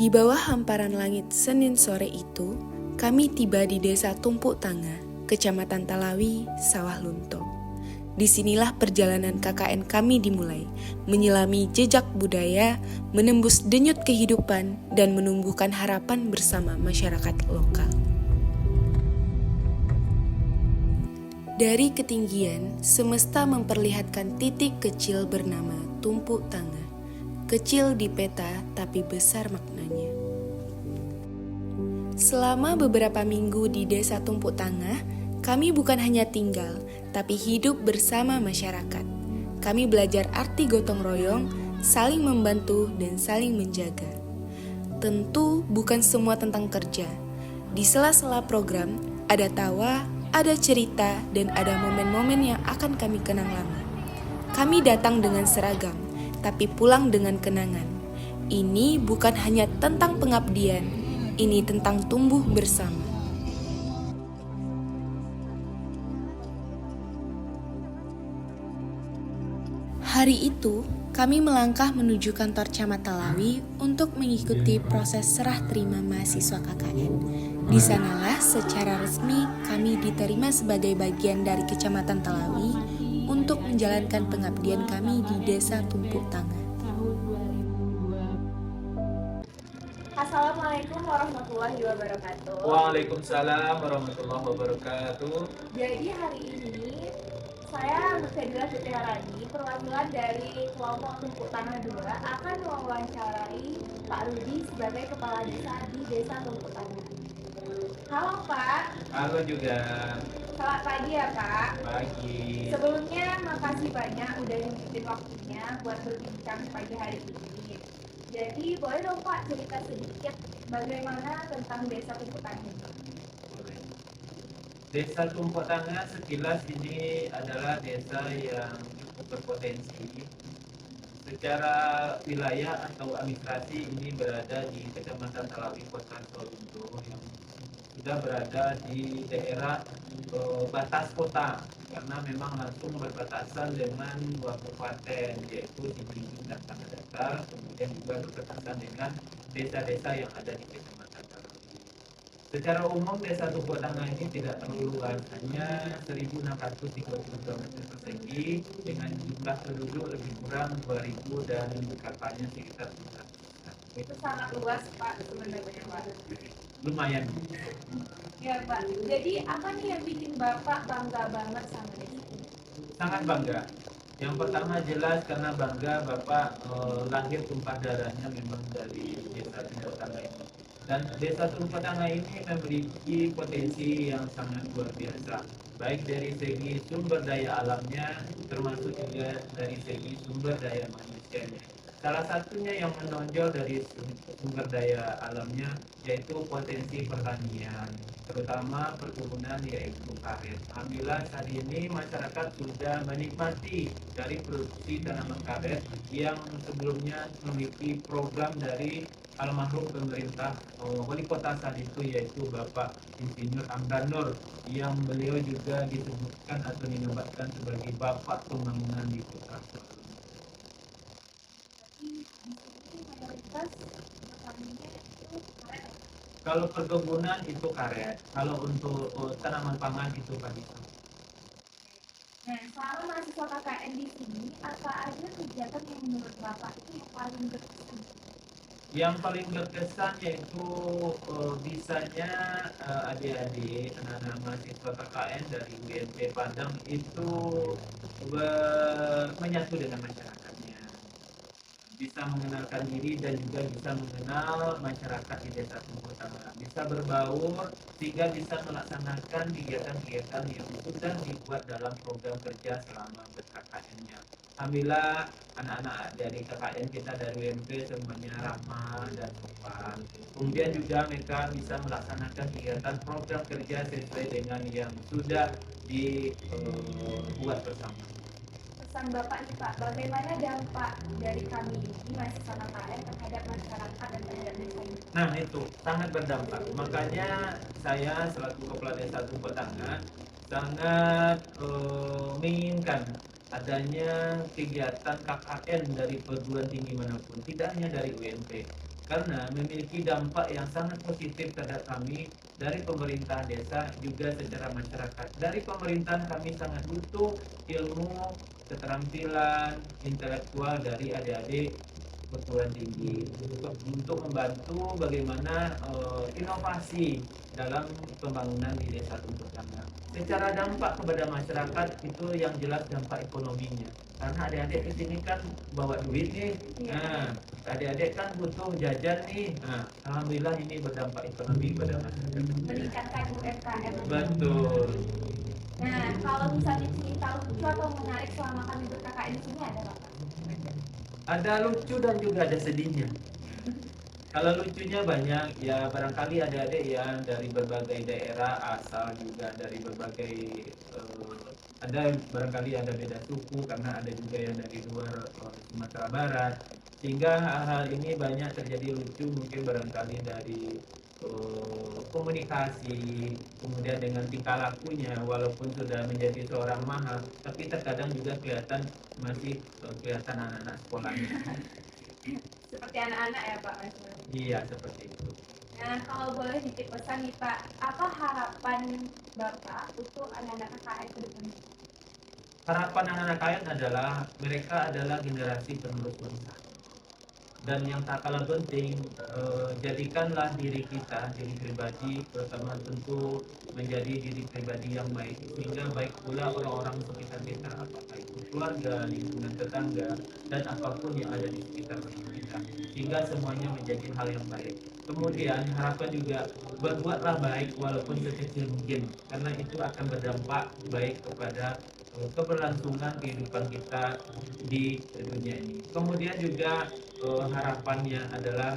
Di bawah hamparan langit Senin sore itu, kami tiba di Desa Tumpuk Tangga, Kecamatan Talawi, Sawah Lunto. Disinilah perjalanan KKN kami dimulai, menyelami jejak budaya, menembus denyut kehidupan, dan menumbuhkan harapan bersama masyarakat lokal. Dari ketinggian, semesta memperlihatkan titik kecil bernama Tumpuk Tangga. Kecil di peta, tapi besar maknanya. Selama beberapa minggu di Desa Tumpuk Tangga, kami bukan hanya tinggal, tapi hidup bersama masyarakat. Kami belajar arti gotong royong, saling membantu, dan saling menjaga. Tentu bukan semua tentang kerja. Di sela-sela program, ada tawa, ada cerita, dan ada momen-momen yang akan kami kenang lama. Kami datang dengan seragam, tapi pulang dengan kenangan. Ini bukan hanya tentang pengabdian, ini tentang tumbuh bersama. Hari itu, kami melangkah menuju kantor Camat Talawi untuk mengikuti proses serah terima mahasiswa KKN. Di sanalah secara resmi kami diterima sebagai bagian dari Kecamatan Talawi untuk menjalankan pengabdian kami di Desa Tumpuk Tangga. Assalamualaikum warahmatullahi wabarakatuh. Waalaikumsalam warahmatullahi wabarakatuh. Jadi hari ini saya Nursedila Sutiharani, perwakilan dari kelompok Tumpuk Tangga 2 akan mewawancarai Pak Rudi sebagai kepala desa di Desa Tumpuk Tangga. Halo Pak. Halo juga. Selamat pagi ya Pak. Pagi. Sebelumnya makasih banyak udah nyempetin waktunya buat berbincang pagi hari ini. Jadi boleh dong Pak cerita sedikit bagaimana tentang Desa Tumpuk Tangga? Desa Tumpuk Tangga sekilas ini adalah desa yang cukup berpotensi. Secara wilayah atau administrasi ini berada di Kecamatan Talawi, Kota Sawalunto, yang sudah berada di daerah batas kota, karena memang langsung berbatasan dengan dua kabupaten, yaitu Tinjung dan Tanah Datar, kemudian juga berbatasan dengan desa-desa yang ada di Kecamatan Talawi. Secara umum Desa Tumpuk Tangga ini tidak terlalu luas, hanya 1.630 km persegi dengan jumlah penduduk lebih kurang 2.000 dan katanya sekitar 900. Itu sangat luas Pak sebenarnya Pak. Lumayan. Ya Pak, jadi apa nih yang bikin Bapak bangga banget sama desa ini? Sangat bangga. Yang pertama jelas karena bangga Bapak lahir tumpah darahnya memang dari Desa Tumpuk Tangga ini. Dan Desa Tumpuk Tangga ini memiliki potensi yang sangat luar biasa, baik dari segi sumber daya alamnya, termasuk juga dari segi sumber daya manusianya. Salah satunya yang menonjol dari sumber daya alamnya yaitu potensi pertanian, terutama perkebunan yaitu karet. Alhamdulillah saat ini masyarakat sudah menikmati dari produksi tanaman karet yang sebelumnya memiliki program dari almarhum pemerintah wali kota saat itu, yaitu Bapak Insinyur Hamdan Nur, yang beliau juga disebutkan atau dinobatkan sebagai Bapak Pembangunan di Kota Solo. Mayoritas petaninya itu karet. Kalau perkebunan itu karet, kalau untuk tanaman pangan itu padi. Nah, selama mahasiswa KKN di sini, apa aja kegiatan yang menurut Bapak itu yang paling berkesan? Yang paling berkesan yaitu bisanya adik-adik anak-anak mahasiswa KKN dari UMP Padang itu menyatu dengan masyarakatnya, bisa mengenalkan diri dan juga bisa mengenal masyarakat di Desa Tumpuk Tangga, bisa berbaur sehingga bisa melaksanakan kegiatan-kegiatan yang sudah dibuat dalam program kerja selama ber-KKN-nya. Alhamdulillah anak-anak dari KKN kita dari UMP semuanya ramah dan sopan. Kemudian juga mereka bisa melaksanakan kegiatan program kerja sesuai dengan yang sudah dibuat bersama. Pesan Bapak nih Pak, bagaimana dampak dari kami ini mahasiswa KKN terhadap masyarakat dan terhadap desa ini? Nah itu sangat berdampak. Makanya saya selaku Kepala Desa Tumpuk Tangga sangat menginginkan adanya kegiatan KKN dari perguruan tinggi manapun, tidak hanya dari UMP. karena memiliki dampak yang sangat positif terhadap kami dari pemerintah desa juga secara masyarakat. Dari pemerintahan kami sangat butuh ilmu, keterampilan intelektual dari adik-adik perguruan tinggi untuk membantu bagaimana inovasi dalam pembangunan di desa Tumpuk Tangga. Secara dampak kepada masyarakat itu yang jelas dampak ekonominya. Karena adik-adik di sini kan bawa duit nih. Nah, adik-adik kan butuh jajan nih. Nah, alhamdulillah ini berdampak ekonomi pada masyarakat. Meningkatkan UMKM. Betul. Nah, kalau misalnya cerita lucu atau menarik selama kami ber-KKN di sini ada apa? Ada lucu dan juga ada sedihnya. Kalau lucunya banyak, ya barangkali adik-adik yang dari berbagai daerah asal juga dari berbagai ada barangkali ada beda suku karena ada juga yang dari luar Sumatera Barat, sehingga hal-hal ini banyak terjadi lucu mungkin barangkali dari komunikasi, kemudian dengan tingkah lakunya walaupun sudah menjadi seorang mahal, tapi terkadang juga kelihatan masih kelihatan anak-anak sekolahnya. Seperti anak-anak ya Pak Mas? Iya seperti itu. Nah, kalau boleh titip pesan nih Pak, apa harapan Bapak untuk anak-anak KKN ke depan? Harapan anak-anak kalian adalah mereka adalah generasi penerus bangsa. Dan yang tak kalah penting, jadikanlah diri kita, diri pribadi, terutama tentu menjadi diri pribadi yang baik, sehingga baik pula orang-orang sekitar kita, apakah itu keluarga, lingkungan tetangga, dan apapun yang ada di sekitar kita, sehingga semuanya menjadi hal yang baik. Kemudian harapan juga berbuatlah baik walaupun sekecil mungkin, karena itu akan berdampak baik kepada keberlangsungan kehidupan kita di dunia ini. Kemudian juga harapannya adalah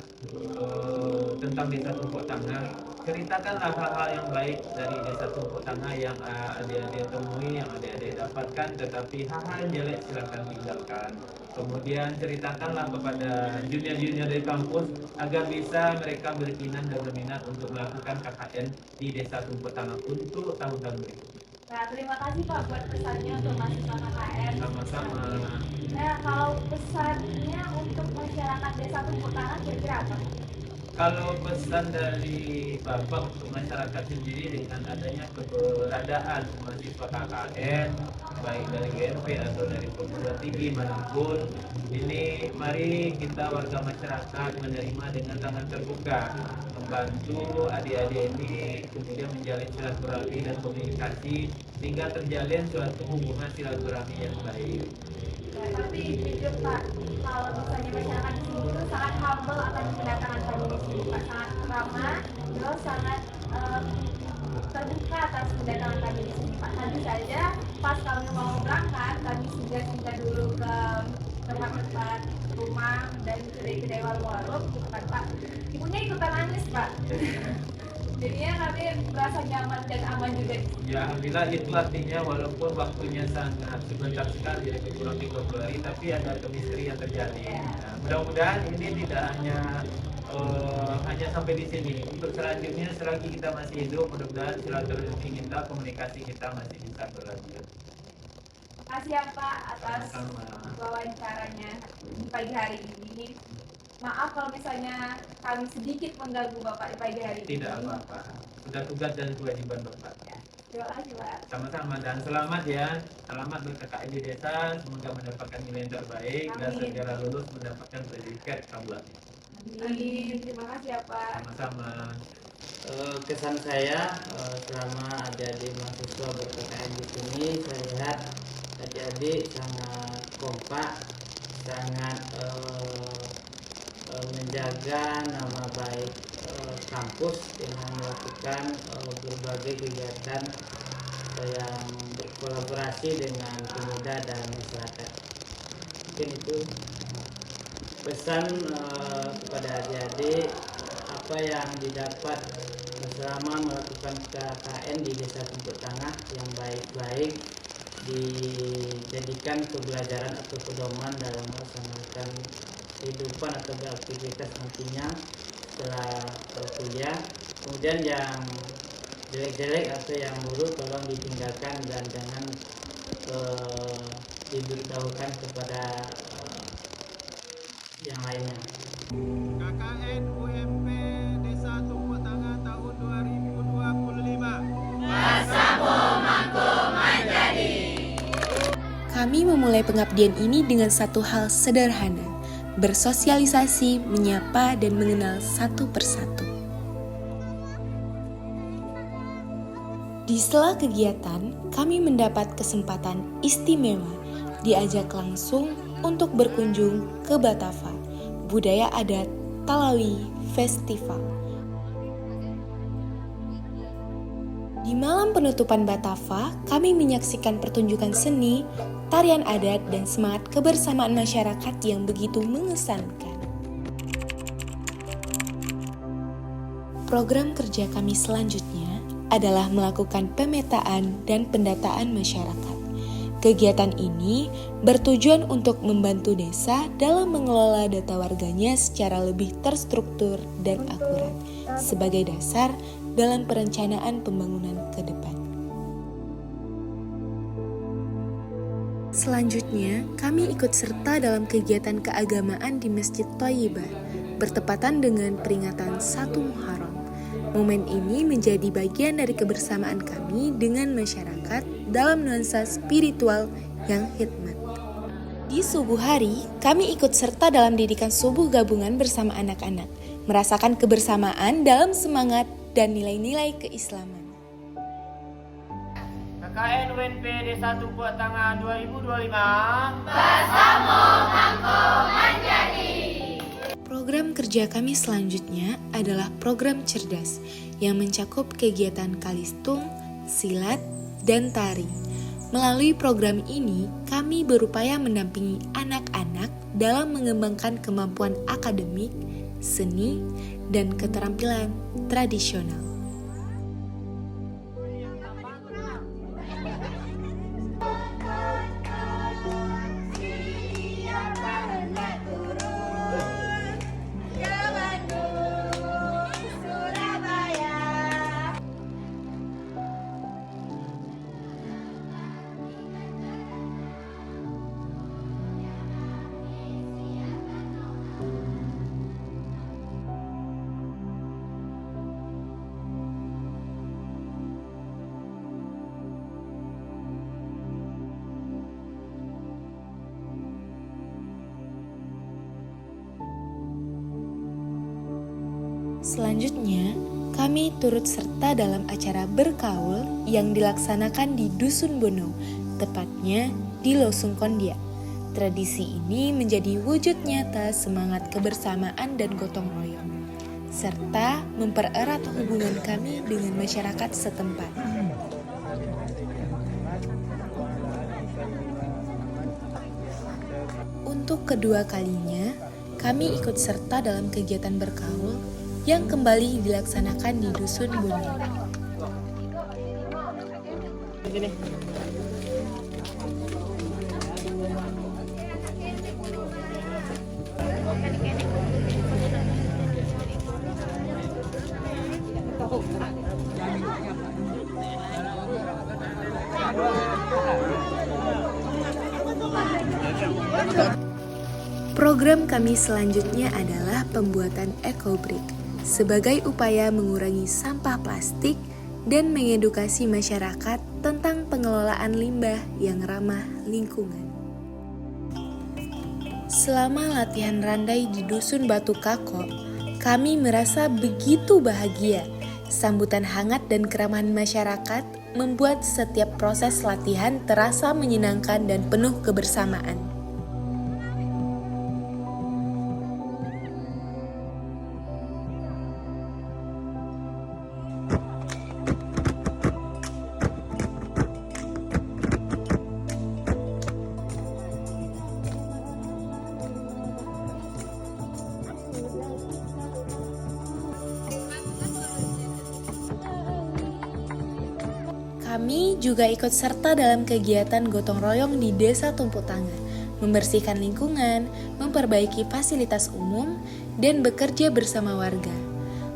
tentang desa Tumpuk Tangga. Ceritakanlah hal-hal yang baik dari desa Tumpuk Tangga yang adik-adik temui, yang adik-adik dapatkan, tetapi hal-hal yang jelek silakan tinggalkan. Kemudian ceritakanlah kepada junior-junior dari kampus agar bisa mereka berkenan dan berminat untuk melakukan KKN di desa Tumpuk Tangga untuk tahun-tahun berikutnya. Nah, terima kasih Pak buat pesannya untuk mahasiswa KKN. Sama-sama. Nah, kalau pesannya untuk masyarakat desa Tumpuk Tangga kira-kira apa? Kalau pesan dari Bapak untuk masyarakat sendiri dengan adanya keberadaan mahasiswa KKN baik dari GMP atau dari perguruan tinggi manapun, ini mari kita warga masyarakat menerima dengan tangan terbuka, membantu adik-adik ini kemudian menjalin silaturahmi dan komunikasi sehingga terjalin suatu hubungan silaturahmi yang baik. Ya, tapi jujur Pak, kalau misalnya masyarakat di sini itu sangat humble akan kedatangan kami di sini Pak, sangat ramah, terus sangat terbuka atas kedatangan kami di sini Pak. Tadi saja pas kami mau berangkat, kami singgah dulu ke tempat-tempat rumah dan kedai-kedai warung-warung, gitu kan Pak. Ibunya ikutan nangis Pak. Jadinya kami merasa nyaman dan aman juga. Ya, alhamdulillah itu artinya walaupun waktunya sangat sebentar sekali, ya kurang 30 hari, tapi ada chemistry yang terjadi. Nah, mudah-mudahan ini tidak hanya sampai di sini. Untuk selanjutnya, selagi kita masih hidup, mudah-mudahan silaturahmi kita, komunikasi kita masih bisa berlanjut. Makasih ya Pak atas Sama-sama. wawancaranya di pagi hari ini. Maaf kalau misalnya kami sedikit mengganggu Bapak di pagi hari ini. Tidak apa-apa. Sudah tugas dan kewajiban Bapak. Ya, terima kasih Pak. Sama-sama dan selamat ya. Selamat ber-KKN di desa. Semoga mendapatkan nilai yang terbaik dan Amin. segera lulus mendapatkan sertifikat kabulan. Amin. Terima kasih ya Pak. Sama-sama. Kesan saya selama adik-adik mahasiswa ber-KKN di sini, saya lihat adik-adik sangat kompak, sangat menjaga nama baik kampus dengan melakukan berbagai kegiatan yang berkolaborasi dengan pemuda dan masyarakat. Mungkin itu pesan kepada adik-adik, apa yang didapat selama melakukan KKN di Desa Tumpuk Tangga yang baik-baik dijadikan pembelajaran atau pedoman dalam melaksanakan kehidupan atau beraktivitas nantinya setelah kuliah. Kemudian yang jelek-jelek atau yang buruk tolong ditinggalkan dan jangan diberitahukan kepada yang lainnya. KKN UMP Desa Tumpuk Tangah tahun 2025. Kami memulai pengabdian ini dengan satu hal sederhana, bersosialisasi, menyapa, dan mengenal satu persatu. Di sela kegiatan, kami mendapat kesempatan istimewa diajak langsung untuk berkunjung ke Batava, budaya adat Talawi Festival. Di malam penutupan Batava, kami menyaksikan pertunjukan seni, tarian adat, dan semangat kebersamaan masyarakat yang begitu mengesankan. Program kerja kami selanjutnya adalah melakukan pemetaan dan pendataan masyarakat. Kegiatan ini bertujuan untuk membantu desa dalam mengelola data warganya secara lebih terstruktur dan akurat, sebagai dasar dalam perencanaan pembangunan ke depan. Selanjutnya, kami ikut serta dalam kegiatan keagamaan di Masjid Thayyibah, bertepatan dengan peringatan 1 Muharram. Momen ini menjadi bagian dari kebersamaan kami dengan masyarakat dalam nuansa spiritual yang hikmat. Di subuh hari, kami ikut serta dalam didikan subuh gabungan bersama anak-anak, merasakan kebersamaan dalam semangat dan nilai-nilai keislaman. KKN UMP Desa Tumpuk Tangah 2025. Program kerja kami selanjutnya adalah program cerdas yang mencakup kegiatan kalistung, silat, dan tari. Melalui program ini, kami berupaya mendampingi anak-anak dalam mengembangkan kemampuan akademik, seni, dan keterampilan tradisional. Selanjutnya, kami turut serta dalam acara berkaul yang dilaksanakan di Dusun Bono, tepatnya di Losung Kondia. Tradisi ini menjadi wujud nyata semangat kebersamaan dan gotong royong, serta mempererat hubungan kami dengan masyarakat setempat. Untuk kedua kalinya, kami ikut serta dalam kegiatan berkaul yang kembali dilaksanakan di Dusun Bono. Program kami selanjutnya adalah pembuatan eco-brick sebagai upaya mengurangi sampah plastik dan mengedukasi masyarakat tentang pengelolaan limbah yang ramah lingkungan. Selama latihan randai di Dusun Batu Kako, kami merasa begitu bahagia. Sambutan hangat dan keramahan masyarakat membuat setiap proses latihan terasa menyenangkan dan penuh kebersamaan. Kami juga ikut serta dalam kegiatan gotong royong di Desa Tumpuk Tangah, membersihkan lingkungan, memperbaiki fasilitas umum, dan bekerja bersama warga.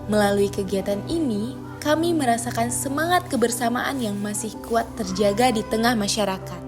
Melalui kegiatan ini, kami merasakan semangat kebersamaan yang masih kuat terjaga di tengah masyarakat.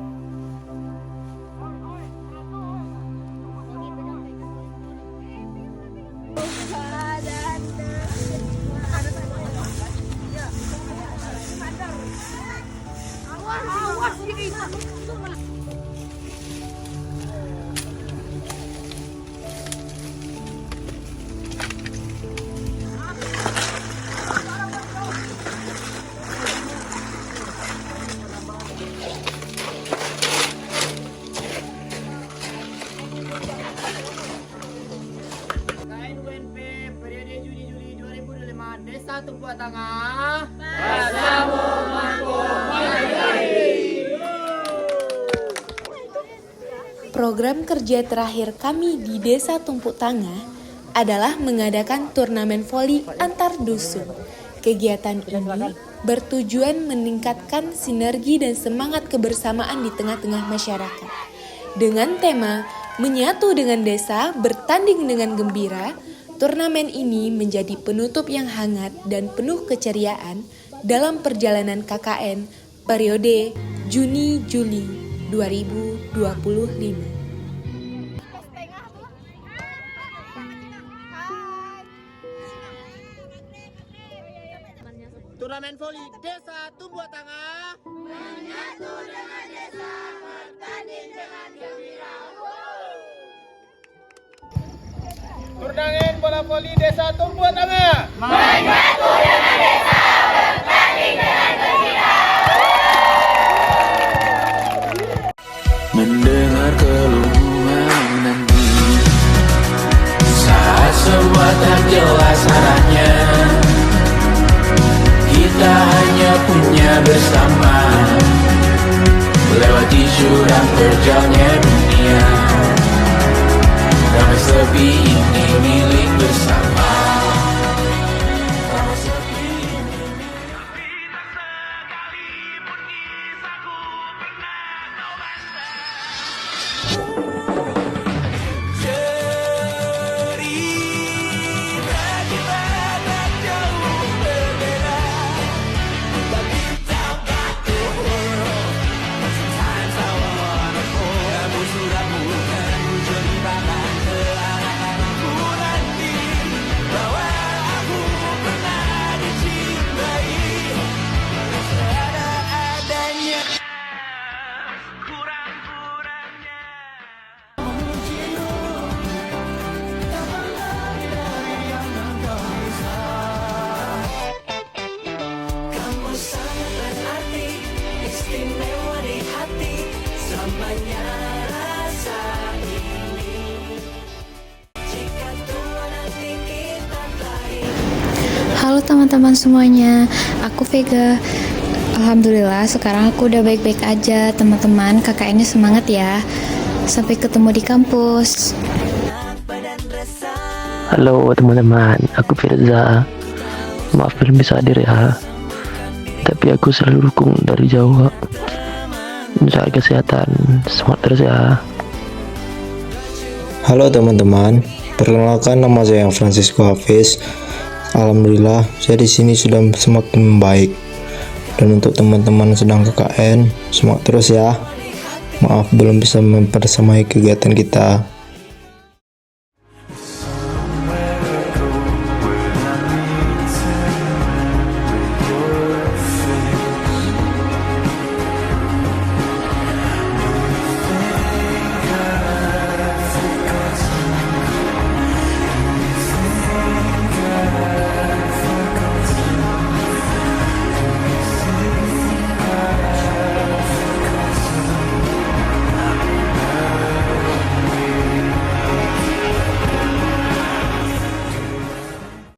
Tumpuk Tangah. Program kerja terakhir kami di Desa Tumpuk Tangah adalah mengadakan turnamen voli antar dusun. Kegiatan ini bertujuan meningkatkan sinergi dan semangat kebersamaan di tengah-tengah masyarakat. Dengan tema Menyatu dengan Desa, Bertanding dengan Gembira, turnamen ini menjadi penutup yang hangat dan penuh keceriaan dalam perjalanan KKN periode Juni-Juli 2025. Turnamen voli Desa Tumpuk Tangah. Menyatu dengan desa, bertanding dengan gembira. Turnamen bola voli Desa Tumpuk Tangah. Menyatu dengan desa, bertanding dengan gembira. Mendengar keluhan nanti saat semua tak jelas arahnya, kita hanya punya bersama melewati jurang terjalnya dunia. Damai sepi ini milik bersama. Damai sepi ini sekalipun kisahku pernah kau baca. Cerita kita tak jauh berbeda, tapi tampaknya sometimes I wanna hold. Kamu sudah bukan ceritakan ke anak-anakku nanti bahwa aku pernah dicintai seadanya kurang-kurangnya. Kamu sangat berarti, istimewa di hati, selamanya rasa ini. Jika tua nanti kita baik. Halo teman-teman semuanya, aku Vega. Alhamdulillah sekarang aku udah baik-baik aja teman-teman. KKN-nya semangat ya. Sampai ketemu di kampus. Halo teman-teman, aku Firza. Maaf belum bisa hadir ya, tapi aku selalu dukung dari jauh. Soal kesehatan, semangat terus ya. Halo teman-teman, perkenalkan nama saya Francisco Hafiz. Alhamdulillah, saya di sini sudah semakin membaik. Dan untuk teman-teman sedang KKN, semangat terus ya. Maaf belum bisa mempersamai kegiatan kita.